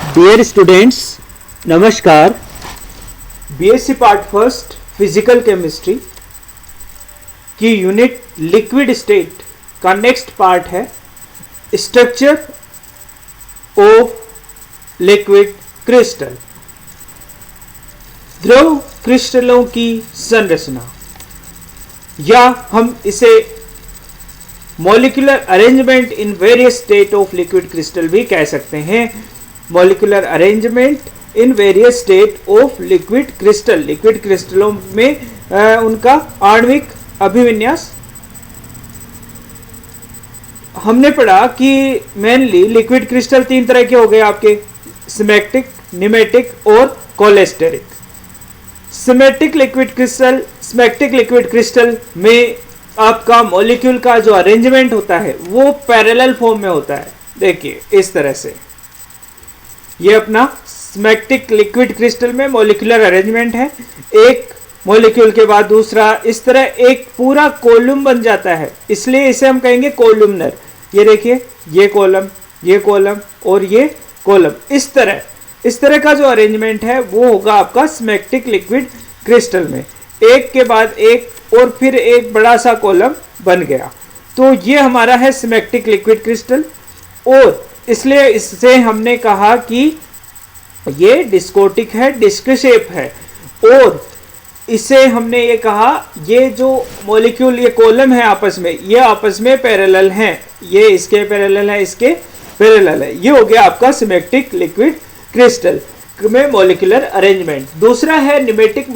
Dear students, नमस्कार। BSc part first physical chemistry की unit liquid state का next part है स्ट्रक्चर ऑफ लिक्विड क्रिस्टल, द्रव क्रिस्टलों की संरचना, या हम इसे molecular arrangement in various state of liquid crystal भी कह सकते हैं। Molecular arrangement in various state of liquid crystal, liquid क्रिस्टलों में उनका आणविक अभिविन्यास। हमने पढ़ा कि मेनली लिक्विड क्रिस्टल तीन तरह के हो गए आपके, सिमेट्रिक, निमेटिक और कोलेस्टेरिक। सिमेट्रिक लिक्विड क्रिस्टल में आपका मॉलिक्यूल का जो अरेंजमेंट होता है वो पैरेलल फॉर्म में होता है। देखिए इस तरह से, ये अपना सिमेट्रिक लिक्विड क्रिस्टल में मॉलिक्यूलर अरेंजमेंट है, एक मॉलिक्यूल के बाद दूसरा, इस तरह एक पूरा कॉलम बन जाता है, इसलिए इसे हम कहेंगे कॉलमनर। ये देखिए, ये कॉलम और ये कॉलम, इस तरह का जो अरेंजमेंट है वो होगा आपका सिमेट्रिक लिक्विड क्रिस्टल में, एक के बाद एक और फिर एक बड़ा सा कॉलम बन गया। तो ये हमारा है सिमेट्रिक लिक्विड क्रिस्टल, और इसलिए इससे हमने कहा कि ये डिस्कोटिक है, डिस्क शेप है, और इसे हमने ये कहा ये जो मॉलिक्यूल, ये कॉलम है आपस में, ये आपस में पैरेलल हैं, ये इसके पैरेलल है, इसके पैरेलल है। ये हो गया आपका सिमेट्रिक लिक्विड क्रिस्टल में मॉलिक्यूलर अरेंजमेंट। दूसरा है निमेटिक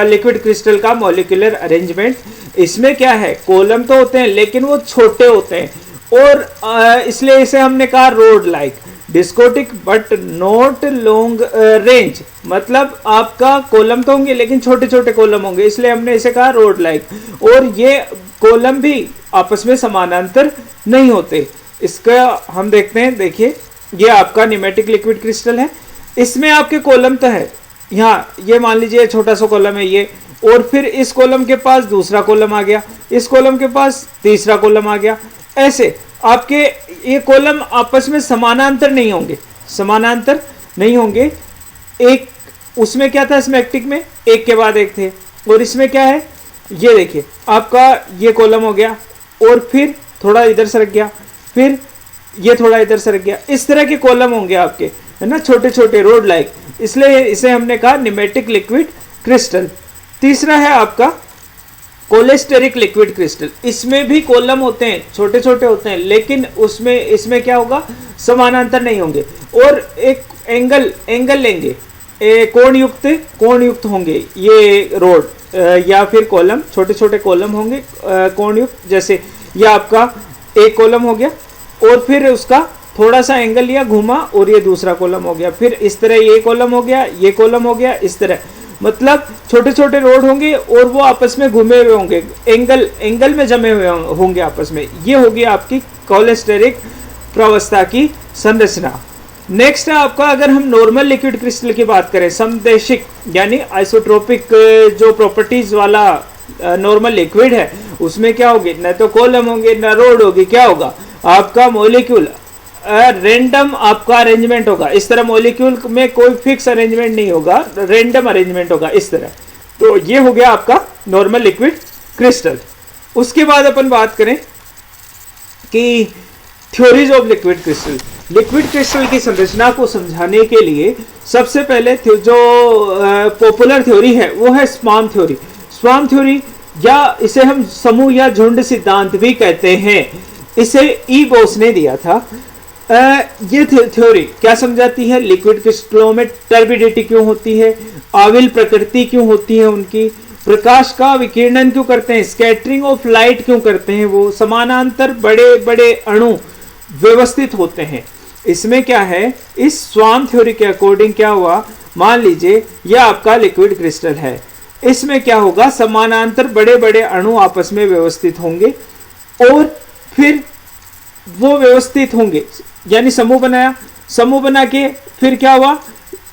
लिक्विड क्रिस्टल का मॉलिक्यूलर अरेंजमेंट। इसमें क्या है, कॉलम तो होते हैं लेकिन वो छोटे होते हैं, और इसलिए इसे हमने कहा rod like, discotic but not long range, मतलब आपका कॉलम तो होंगे लेकिन छोटे छोटे कॉलम होंगे, इसलिए हमने इसे कहा रोड लाइक। और ये कॉलम भी आपस में समानांतर नहीं होते। इसका हम देखते हैं, देखिए ये आपका निमेटिक लिक्विड क्रिस्टल है, इसमें आपके कॉलम तो है, यहाँ ये मान लीजिए छोटा सा कॉलम है ये, और फिर इस कॉलम के पास दूसरा कॉलम आ गया, इस कॉलम के पास तीसरा कॉलम आ गया, ऐसे आपके ये कॉलम आपस में समानांतर नहीं होंगे। एक उसमें क्या था सिमेट्रिक में, एक के बाद एक थे, और इसमें क्या है, ये देखिए आपका ये कॉलम हो गया और फिर थोड़ा इधर सरक गया, फिर ये थोड़ा इधर सरक गया, इस तरह के कॉलम होंगे आपके, है ना, छोटे छोटे रोड लाइक, इसलिए इसे हमने कहा निमेटिक लिक्विड क्रिस्टल। तीसरा है आपका कोलेस्टेरिक लिक्विड क्रिस्टल, इसमें भी कॉलम होते हैं, छोटे छोटे होते हैं, लेकिन इसमें क्या होगा, समानांतर नहीं होंगे, और एक एंगल लेंगे, कोण युक्त होंगे ये रोड या फिर कॉलम, छोटे छोटे कॉलम होंगे कोण युक्त। जैसे ये आपका एक कॉलम हो गया और फिर उसका थोड़ा सा एंगल लिया, घुमा, और ये दूसरा कॉलम हो गया, फिर इस तरह ये कॉलम हो गया, ये कॉलम हो गया, इस तरह, मतलब छोटे छोटे रोड होंगे और वो आपस में घुमे हुए होंगे, एंगल में जमे हुए होंगे आपस में। ये होगी आपकी कोलेस्टेरिक प्रावस्था की संरचना। नेक्स्ट है आपका, अगर हम नॉर्मल लिक्विड क्रिस्टल की बात करें, समदेशिक यानी आइसोट्रोपिक जो प्रॉपर्टीज वाला नॉर्मल लिक्विड है, उसमें क्या होगी, न तो कॉलम होंगे न रोड होगी, क्या होगा आपका मॉलिक्यूल रैंडम आपका अरेंजमेंट होगा। इस तरह मॉलिक्यूल में कोई फिक्स अरेंजमेंट नहीं होगा, रैंडम अरेंजमेंट होगा इस तरह। तो ये हो गया आपका नॉर्मल लिक्विड क्रिस्टल। उसके बाद अपन बात करें कि theories of liquid crystal. Liquid crystal की संरचना को समझाने के लिए सबसे पहले जो पॉपुलर थ्योरी है वो है स्वार्म थ्योरी। स्वार्म थ्योरी, या इसे हम समूह या झुंड सिद्धांत भी कहते हैं, इसे ई बोस ने दिया था। ये थ्योरी क्या समझाती है, लिक्विड क्रिस्टलों में टर्बिडिटी क्यों होती है, आविल प्रकृति क्यों होती है उनकी, प्रकाश का विकिरणन क्यों करते हैं, स्कैटरिंग ऑफ लाइट क्यों करते हैं, वो समानांतर बड़े बड़े अणु व्यवस्थित होते हैं। इसमें क्या है, इस स्वार्म थ्योरी के अकॉर्डिंग क्या हुआ, मान लीजिए यह आपका लिक्विड क्रिस्टल है, इसमें क्या होगा, समानांतर बड़े बड़े अणु आपस में व्यवस्थित होंगे, और फिर वो व्यवस्थित होंगे, यानी समूह बना के फिर क्या हुआ,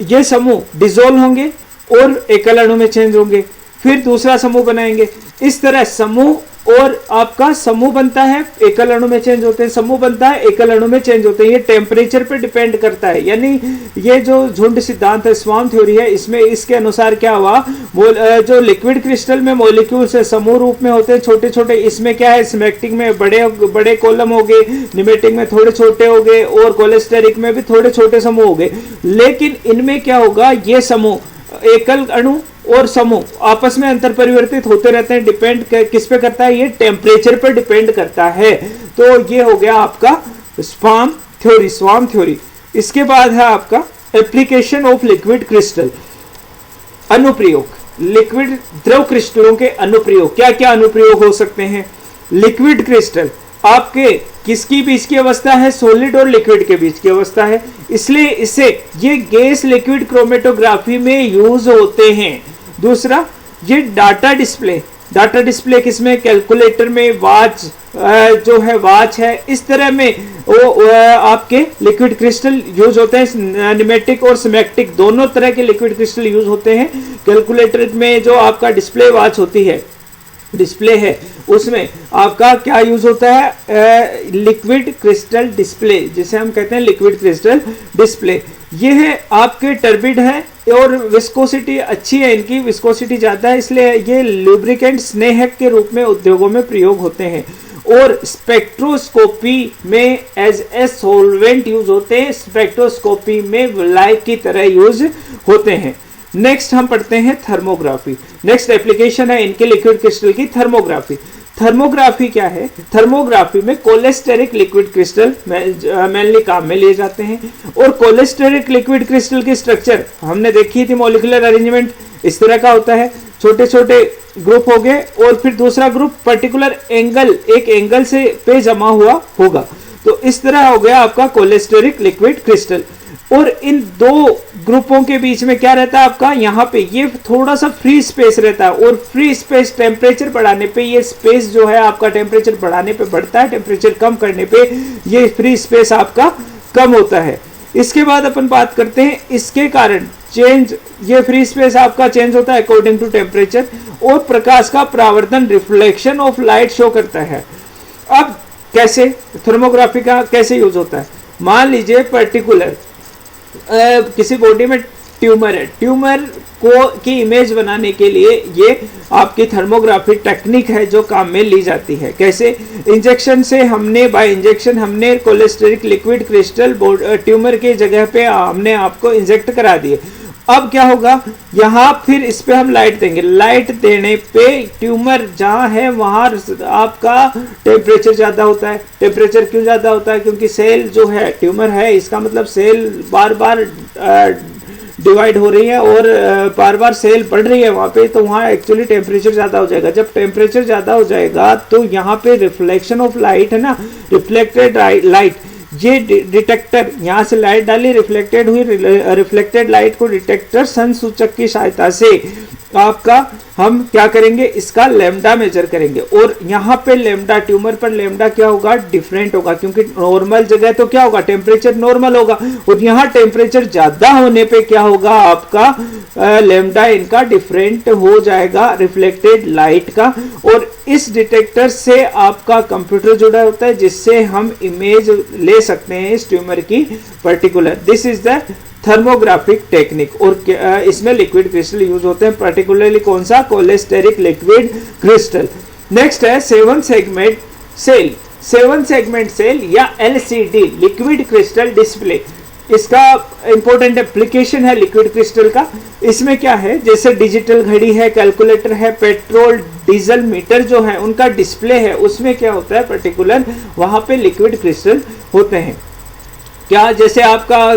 ये समूह डिसॉल्व होंगे और एकल अणु में चेंज होंगे, फिर दूसरा समूह बनाएंगे। इस तरह समूह और आपका समूह बनता है, एकल अणु में चेंज होते हैं, समूह बनता है, एकल अणु में चेंज होते हैं। ये टेम्परेचर पे डिपेंड करता है, यानी ये जो झुंड सिद्धांत है, स्वार्म थ्योरी है, इसमें इसके अनुसार क्या हुआ, वो जो लिक्विड क्रिस्टल में मॉलिक्यूल्स है समूह रूप में होते हैं छोटे छोटे, इसमें क्या है सिमेट्रिक में बड़े बड़े कॉलम हो गए, निमेटिक में थोड़े छोटे हो गए, और कोलेस्टेरिक में भी थोड़े छोटे समूह हो गए। लेकिन इनमें क्या होगा, ये समूह एकल अणु और समूह आपस में अंतर परिवर्तित होते रहते हैं। डिपेंड किस पे करता है, ये टेम्परेचर पर डिपेंड करता है। तो ये हो गया आपका स्वार्म थ्योरी। इसके बाद है आपका एप्लीकेशन ऑफ लिक्विड क्रिस्टल, अनुप्रयोग, लिक्विड द्रव क्रिस्टलों के अनुप्रयोग। क्या क्या अनुप्रयोग हो सकते हैं? लिक्विड क्रिस्टल आपके किसकी बीच की अवस्था है, सॉलिड और लिक्विड के बीच की अवस्था है, इसलिए इसे ये गैस लिक्विड क्रोमेटोग्राफी में यूज होते हैं। दूसरा, ये डाटा डिस्प्ले किसमें, कैलकुलेटर में, वॉच जो है वॉच है, इस तरह में वो आपके लिक्विड क्रिस्टल यूज होते हैं। निमेटिक और सिमेटिक दोनों तरह के लिक्विड क्रिस्टल यूज होते हैं। कैलकुलेटर में जो आपका डिस्प्ले वॉच होती है, डिस्प्ले है, उसमें आपका क्या यूज होता है, लिक्विड क्रिस्टल डिस्प्ले, जिसे हम कहते हैं लिक्विड क्रिस्टल डिस्प्ले। ये है आपके टर्बिड है और विस्कोसिटी अच्छी है, इनकी विस्कोसिटी ज्यादा है, इसलिए ये लुब्रिकेंट स्नेहक के रूप में उद्योगों में प्रयोग होते हैं। और स्पेक्ट्रोस्कोपी में एज ए सोलवेंट यूज होते हैं, स्पेक्ट्रोस्कोपी में विलाय की तरह यूज होते हैं। नेक्स्ट हम पढ़ते हैं थर्मोग्राफी। नेक्स्ट एप्लीकेशन है इनके लिक्विड क्रिस्टल की, थर्मोग्राफी। थर्मोग्राफी क्या है? थर्मोग्राफी में कोलेस्टेरिक लिक्विड क्रिस्टल मेनली काम में लिए जाते हैं। और कोलेस्टेरिक लिक्विड क्रिस्टल की स्ट्रक्चर हमने देखी थी, मॉलिक्यूलर अरेंजमेंट इस तरह का होता है, छोटे छोटे ग्रुप हो गए और फिर दूसरा ग्रुप पर्टिकुलर एंगल, एक एंगल से पे जमा हुआ होगा। तो इस तरह हो गया आपका कोलेस्टेरिक लिक्विड क्रिस्टल। और इन दो ग्रुपों के बीच में क्या रहता है आपका, यहाँ पे ये थोड़ा सा फ्री स्पेस रहता है, और फ्री स्पेस टेम्परेचर बढ़ाने पे ये स्पेस जो है आपका टेम्परेचर बढ़ाने पे बढ़ता है, टेम्परेचर कम करने पे ये फ्री स्पेस आपका कम होता है। इसके बाद अपन बात करते हैं इसके कारण चेंज, ये फ्री स्पेस आपका चेंज होता है अकॉर्डिंग टू टेम्परेचर, और प्रकाश का परावर्तन, रिफ्लेक्शन ऑफ लाइट शो करता है। अब कैसे थर्मोग्राफी का कैसे यूज होता है? मान लीजिए पर्टिकुलर किसी बॉडी में ट्यूमर है, ट्यूमर को की इमेज बनाने के लिए ये आपकी थर्मोग्राफी टेक्निक है जो काम में ली जाती है। कैसे? इंजेक्शन से हमने, बाय इंजेक्शन हमने कोलेस्टेरिक लिक्विड क्रिस्टल ट्यूमर के जगह पे हमने आपको इंजेक्ट करा दिए। अब क्या होगा, यहाँ फिर इस पे हम लाइट देंगे, लाइट देने पे ट्यूमर जहाँ है वहाँ आपका टेम्परेचर ज़्यादा होता है। टेम्परेचर क्यों ज़्यादा होता है? क्योंकि सेल जो है, ट्यूमर है, इसका मतलब सेल बार बार डिवाइड हो रही है और बार बार सेल बढ़ रही है वहाँ पे, तो वहाँ एक्चुअली टेम्परेचर ज़्यादा हो जाएगा। जब टेम्परेचर ज़्यादा हो जाएगा तो यहाँ पे रिफ्लेक्शन ऑफ लाइट है ना, रिफ्लेक्टेड लाइट, ये डिटेक्टर, यहाँ से लाइट डाली, रिफ्लेक्टेड हुई, रिफ्लेक्टेड लाइट को डिटेक्टर सन सूचक की सहायता से आपका हम क्या करेंगे, इसका लेमडा मेजर करेंगे। और यहाँ पे लेमडा, ट्यूमर पर लेमडा क्या होगा, डिफरेंट होगा, क्योंकि नॉर्मल जगह तो क्या होगा, टेम्परेचर नॉर्मल होगा, और यहाँ टेम्परेचर ज्यादा होने पे क्या होगा आपका लेमडा इनका डिफरेंट हो जाएगा रिफ्लेक्टेड लाइट का। और इस डिटेक्टर से आपका कंप्यूटर जुड़ा होता है, जिससे हम इमेज ले सकते हैं इस ट्यूमर की particular. This is the thermographic technique. और इसमें लिक्विड क्रिस्टल यूज होते हैं, पर्टिकुलरली कौन सा, कोलेस्टेरिक लिक्विड क्रिस्टल। नेक्स्ट है 7 सेगमेंट सेल, 7 सेगमेंट सेल या LCD, लिक्विड क्रिस्टल डिस्प्ले। इसका इंपॉर्टेंट एप्लीकेशन है लिक्विड क्रिस्टल का। इसमें क्या है, जैसे डिजिटल घड़ी है, कैलकुलेटर है, पेट्रोल डीजल मीटर जो है उनका डिस्प्ले है, उसमें क्या होता है पर्टिकुलर, वहां पे लिक्विड क्रिस्टल होते हैं। क्या, जैसे आपका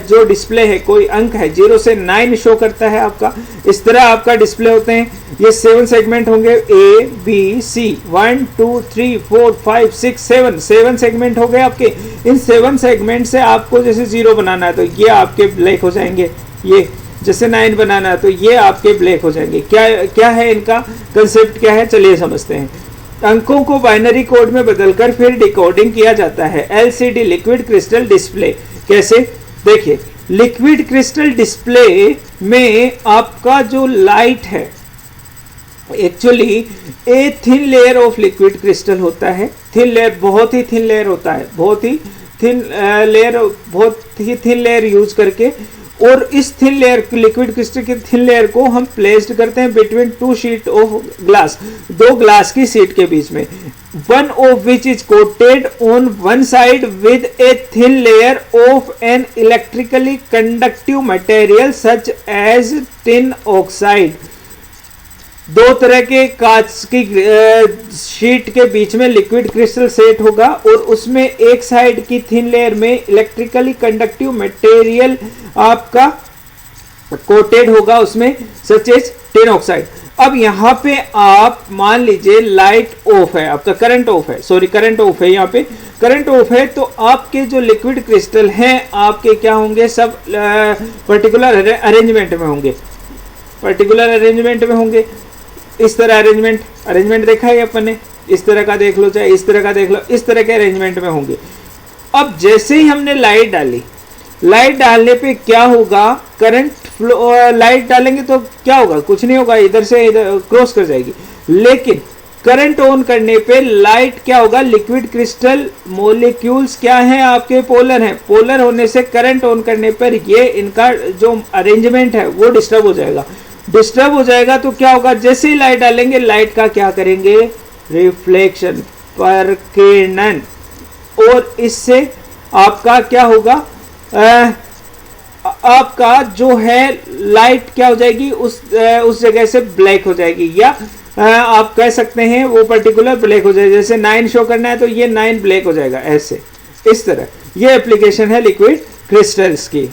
जो डिस्प्ले है, कोई अंक है 0 से 9 शो करता है आपका, इस तरह आपका डिस्प्ले होते हैं। ये 7 सेगमेंट होंगे, A B C, 1 2 3 4 5 6 7 सेगमेंट हो गए आपके। इन 7 सेगमेंट से आपको जैसे 0 बनाना है तो ये आपके ब्लैक हो जाएंगे, ये जैसे 9 बनाना है तो ये आपके ब्लैक हो जाएंगे। क्या है इनका कंसेप्ट, क्या है, चलिए समझते हैं। अंकों को बाइनरी कोड में बदलकर फिर डिकोडिंग किया जाता है। LCD, liquid crystal display. कैसे? देखिए, लिक्विड क्रिस्टल डिस्प्ले में आपका जो लाइट है, actually A thin layer of liquid crystal होता है। थिन लेयर, बहुत ही थिन लेयर होता है, बहुत ही थिन लेयर यूज करके, और इस थिन लेयर, लिक्विड क्रिस्टल की थिन लेयर को हम प्लेस्ड करते हैं between two sheet of glass, दो ग्लास की शीट के बीच में, one of which is coated on one side with a thin layer of an electrically conductive material such as tin oxide. दो तरह के कांच की शीट के बीच में लिक्विड क्रिस्टल सेट होगा और उसमें एक साइड की थिन लेयर में इलेक्ट्रिकली कंडक्टिव मटेरियल आपका कोटेड होगा उसमें, सच एज टिन ऑक्साइड। अब यहां पे आप मान लीजिए लाइट ऑफ है, आपका करंट ऑफ है, सॉरी करंट ऑफ है, यहाँ पे करंट ऑफ है, तो आपके जो लिक्विड क्रिस्टल हैं आपके क्या होंगे, सब पर्टिकुलर अरेंजमेंट में होंगे, पर्टिकुलर अरेंजमेंट में होंगे। इस तरह अरेंजमेंट देखा है अपन ने, इस तरह का देख लो, चाहे इस तरह का देख लो, इस तरह के अरेंजमेंट में होंगे। अब जैसे ही हमने लाइट डाली, लाइट डालने पे क्या होगा, करंट फ्लो, लाइट डालेंगे तो क्या होगा, कुछ नहीं होगा, इधर से इधर क्रॉस कर जाएगी। लेकिन करंट ऑन करने पे लाइट क्या होगा, लिक्विड क्रिस्टल मॉलिक्यूल्स क्या हैं आपके, पोलर हैं। पोलर होने से करंट ऑन करने पर ये इनका जो अरेंजमेंट है वो डिस्टर्ब हो जाएगा। डिस्टर्ब हो जाएगा तो क्या होगा, जैसे ही लाइट डालेंगे लाइट का क्या करेंगे, रिफ्लेक्शन, प्रकीर्णन, और इससे आपका क्या होगा, आपका जो है लाइट क्या हो जाएगी, उस जगह से ब्लैक हो जाएगी, या आप कह सकते हैं वो पर्टिकुलर ब्लैक हो जाएगा। जैसे 9 शो करना है तो ये 9 ब्लैक हो जाएगा, ऐसे, इस तरह। ये एप्लीकेशन है लिक्विड क्रिस्टल्स की।